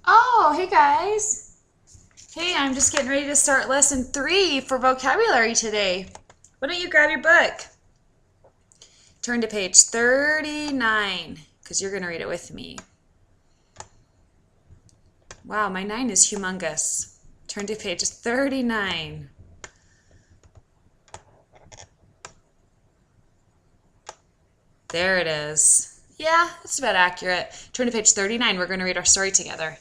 Oh, hey guys. Hey, I'm just getting ready to start lesson 3 for vocabulary today. Why don't you grab your book? Turn to page 39 because you're going to read it with me. Wow, my 9 is humongous. Turn to page 39. There it is. Yeah, that's about accurate. Turn to page 39. We're going to read our story together.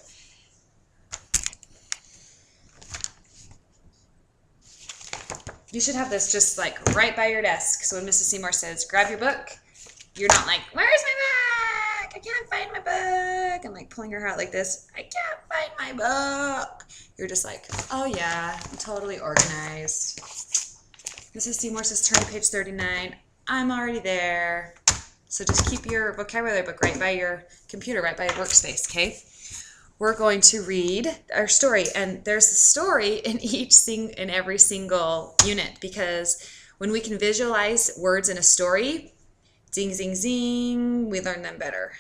You should have this just like right by your desk. So when Mrs. Seymour says, grab your book, you're not like, where's my book? I can't find my book. I'm like pulling your hair out like this. I can't find my book. You're just like, oh yeah, I'm totally organized. Mrs. Seymour says, turn to page 39. I'm already there. So just keep your vocabulary book right by your computer, right by your workspace, okay? We're going to read our story, and there's a story in every single unit, because when we can visualize words in a story, zing, zing, zing, we learn them better.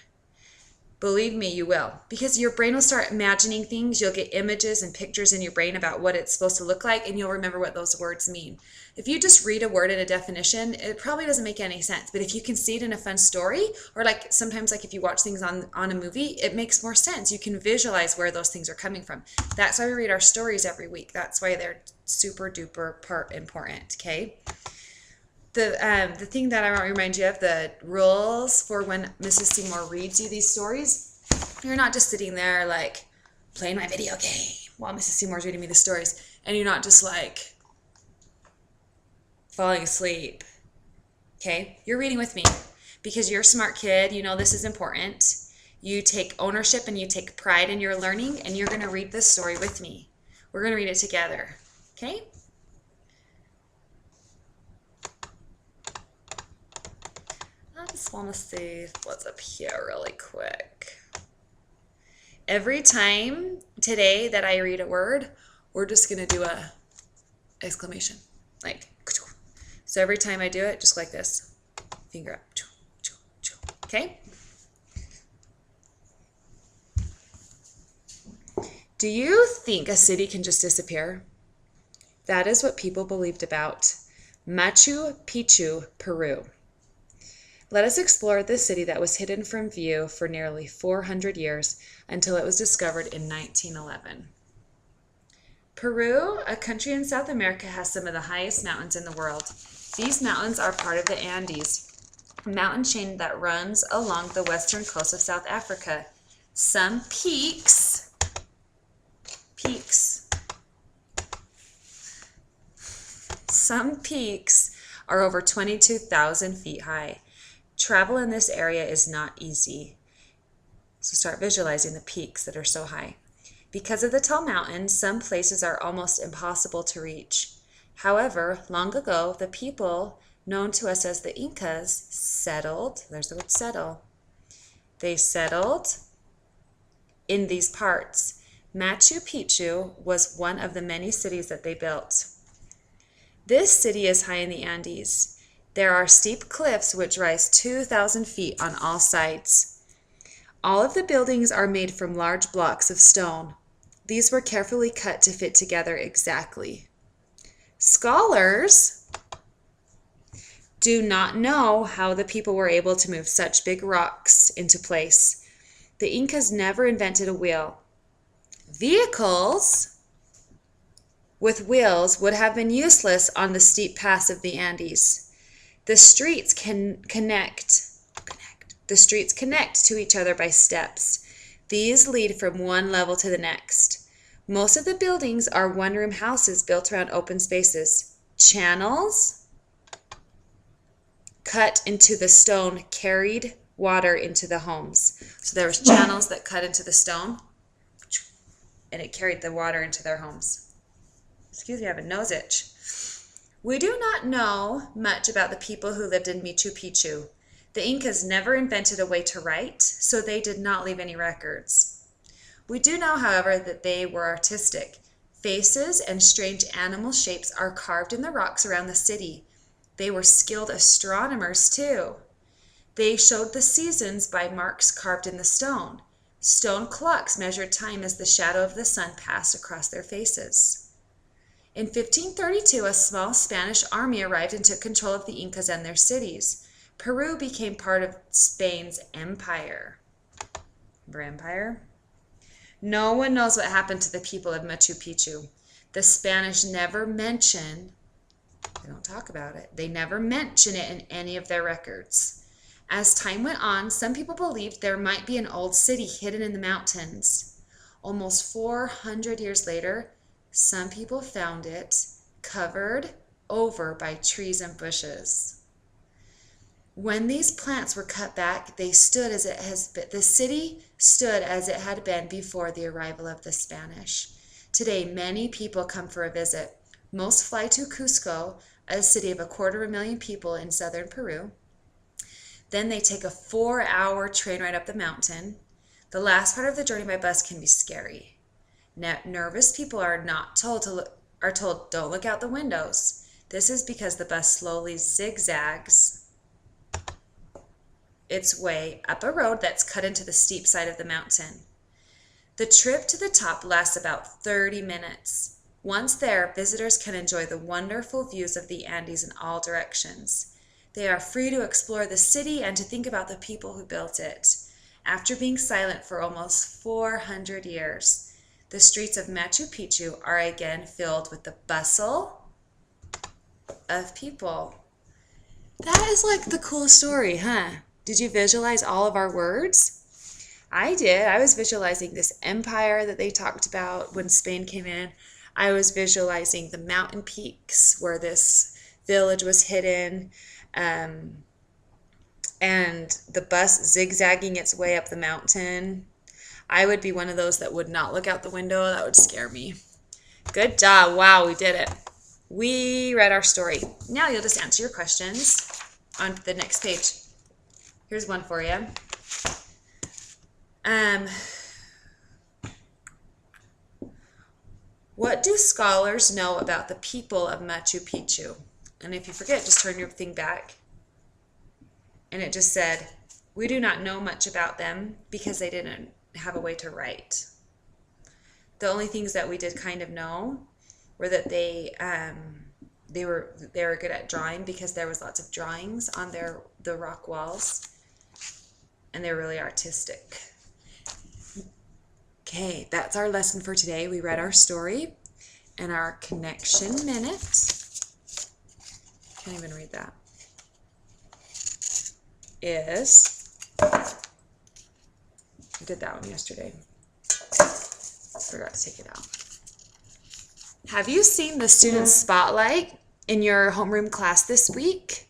Believe me, you will, because your brain will start imagining things. You'll get images and pictures in your brain about what it's supposed to look like, and you'll remember what those words mean. If you just read a word in a definition, it probably doesn't make any sense. But if you can see it in a fun story, or like sometimes like if you watch things on a movie, it makes more sense. You can visualize where those things are coming from. That's why we read our stories every week. That's why they're super duper important, okay? The thing that I want to remind you of, the rules for when Mrs. Seymour reads you these stories, you're not just sitting there like playing my video game while Mrs. Seymour's reading me the stories, and you're not just like falling asleep, okay? You're reading with me because you're a smart kid. You know this is important. You take ownership and you take pride in your learning, and you're going to read this story with me. We're going to read it together, okay? I just want to see what's up here really quick. Every time today that I read a word, we're just going to do a exclamation, like, so every time I do it, just like this, finger up, okay? Do you think a city can just disappear? That is what people believed about Machu Picchu, Peru. Let us explore this city that was hidden from view for nearly 400 years until it was discovered in 1911. Peru, a country in South America, has some of the highest mountains in the world. These mountains are part of the Andes, a mountain chain that runs along the western coast of South Africa. Some peaks are over 22,000 feet high. Travel in this area is not easy. So start visualizing the peaks that are so high. Because of the tall mountains, some places are almost impossible to reach. However, long ago, the people known to us as the Incas settled, there's the word settle, they settled in these parts. Machu Picchu was one of the many cities that they built. This city is high in the Andes. There are steep cliffs which rise 2,000 feet on all sides. All of the buildings are made from large blocks of stone. These were carefully cut to fit together exactly. Scholars do not know how the people were able to move such big rocks into place. The Incas never invented a wheel. Vehicles with wheels would have been useless on the steep paths of the Andes. The streets connect to each other by steps. These lead from one level to the next. Most of the buildings are one-room houses built around open spaces. Channels cut into the stone carried water into the homes. So there was channels that cut into the stone, and it carried the water into their homes. Excuse me, I have a nose itch. We do not know much about the people who lived in Machu Picchu. The Incas never invented a way to write, so they did not leave any records. We do know, however, that they were artistic. Faces and strange animal shapes are carved in the rocks around the city. They were skilled astronomers, too. They showed the seasons by marks carved in the stone. Stone clocks measured time as the shadow of the sun passed across their faces. In 1532, a small Spanish army arrived and took control of the Incas and their cities. Peru became part of Spain's empire. Remember empire? No one knows what happened to the people of Machu Picchu. The Spanish never mention, they don't talk about it, they never mention it in any of their records. As time went on, some people believed there might be an old city hidden in the mountains. Almost 400 years later, some people found it covered over by trees and bushes. When these plants were cut back, they stood as it has been. The city stood as it had been before the arrival of the Spanish. Today, many people come for a visit. Most fly to Cusco, a city of 250,000 people in southern Peru. Then they take a 4-hour train ride up the mountain. The last part of the journey by bus can be scary. Nervous people are told don't look out the windows. This is because the bus slowly zigzags its way up a road that's cut into the steep side of the mountain. The trip to the top lasts about 30 minutes. Once there, visitors can enjoy the wonderful views of the Andes in all directions. They are free to explore the city and to think about the people who built it. After being silent for almost 400 years, the streets of Machu Picchu are again filled with the bustle of people. That is like the coolest story, huh? Did you visualize all of our words? I did. I was visualizing this empire that they talked about when Spain came in. I was visualizing the mountain peaks where this village was hidden, and the bus zigzagging its way up the mountain. I would be one of those that would not look out the window. That would scare me. Good job. Wow, we did it. We read our story. Now you'll just answer your questions on the next page. Here's one for you. What do scholars know about the people of Machu Picchu? And if you forget, just turn your thing back. And it just said, we do not know much about them because they didn't have a way to write. The only things that we did kind of know were that they were good at drawing because there was lots of drawings on the rock walls, and they're really artistic. Okay, that's our lesson for today. We read our story, and our connection minute, can't even read that, is, I did that one yesterday. Forgot to take it out. Have you seen the student spotlight in your homeroom class this week?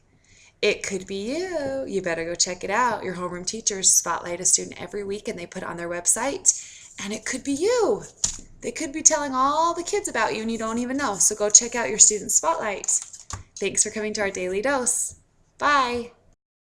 It could be you. You better go check it out. Your homeroom teachers spotlight a student every week and they put it on their website, and it could be you. They could be telling all the kids about you and you don't even know. So go check out your student spotlight. Thanks for coming to our Daily Dose. Bye.